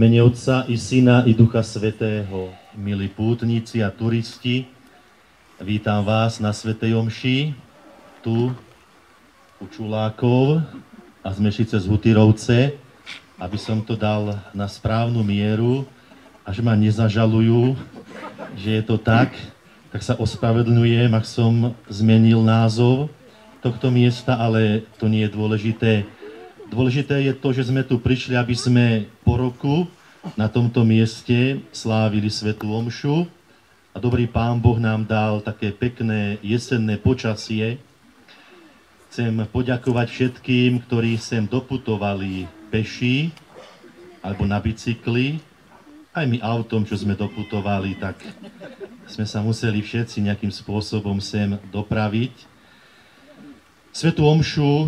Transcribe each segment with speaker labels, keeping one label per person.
Speaker 1: Mene Otca i Syna i Ducha Svätého, milí pútnici a turisti, vítam vás na svätej omši, tu u Čulákov a z Mešice z Hutyrovce, aby som to dal na správnu mieru a že ma nezažalujú, že je to tak sa ospravedlňujem, ak som zmenil názov tohto miesta, ale to nie je dôležité. Dôležité je to, že sme tu prišli, aby sme po roku na tomto mieste slávili svätú omšu a dobrý Pán Boh nám dal také pekné jesenné počasie. Chcem poďakovať všetkým, ktorí sem doputovali peši alebo na bicykli. Aj my autom, čo sme doputovali, tak sme sa museli všetci nejakým spôsobom sem dopraviť. Svätú omšu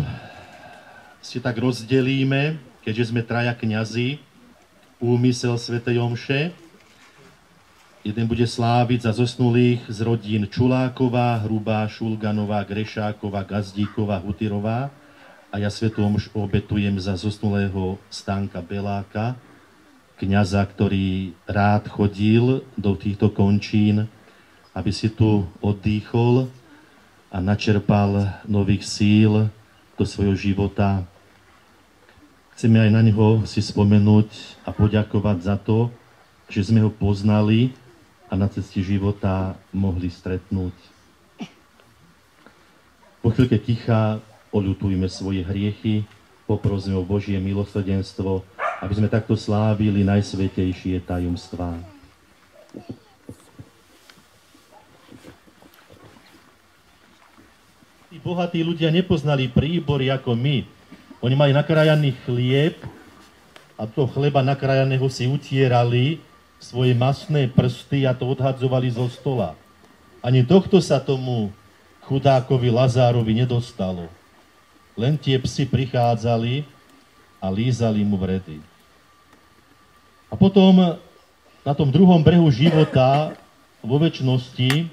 Speaker 1: si tak rozdelíme, keďže sme traja kňazi, úmysel svätej omše. Jeden bude sláviť za zosnulých z rodín Čuláková, Hrubá, Šulganová, Grešáková, Gazdíková, Hutyrová a ja svätú omšu obetujem za zosnulého Stanka Beláka, kňaza, ktorý rád chodil do týchto končín, aby si tu oddychol a načerpal nových síl do svojho života. Chceme aj na neho si spomenúť a poďakovať za to, že sme ho poznali a na ceste života mohli stretnúť. Po chvíľke ticha oľutujme svoje hriechy, poprosme o Božie milosrdenstvo, aby sme takto slávili najsvätejšie tajomstvá. Tí bohatí ľudia nepoznali príbory ako my. Oni mali nakrájaný chlieb a to chleba nakrájaného si utierali svoje masné prsty a to odhadzovali zo stola. Ani tohto sa tomu chudákovi Lazárovi nedostalo. Len tie psi prichádzali a lízali mu vredy. A potom na tom druhom brehu života vo večnosti,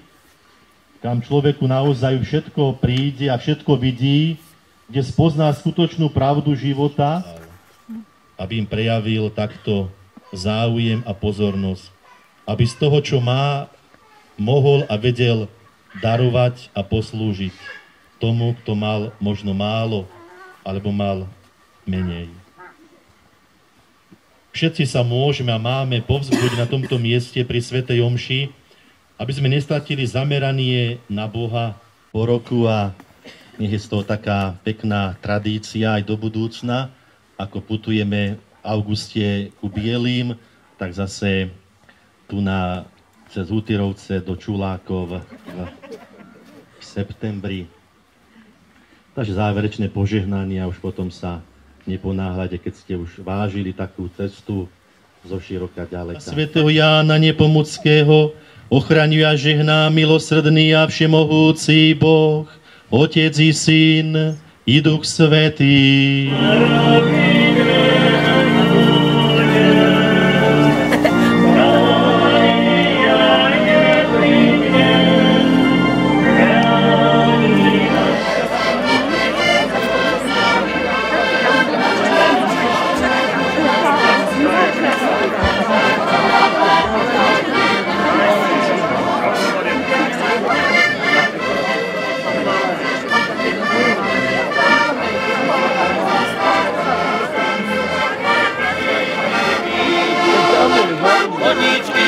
Speaker 1: kam človeku naozaj všetko príde a všetko vidí, kde spozná skutočnú pravdu života, aby im prejavil takto záujem a pozornosť. Aby z toho, čo má, mohol a vedel darovať a poslúžiť tomu, kto mal možno málo, alebo mal menej. Všetci sa môžeme a máme povzbudiť na tomto mieste pri svätej omši, aby sme nestratili zameranie na Boha po roku a nech je z toho taká pekná tradícia aj do budúcna. Ako putujeme v auguste ku Bielým, tak zase tu cez Hutyrovce do Čulákov v septembri. Takže záverečné požehnanie a už potom sa neponáhľate, keď ste už vážili takú cestu zo široka ďaleka. Svätého Jána Nepomuckého ochraňuje a žehná milosrdný a všemohúci Boh, Otec i Syn i Duch Svätý.
Speaker 2: chodníčky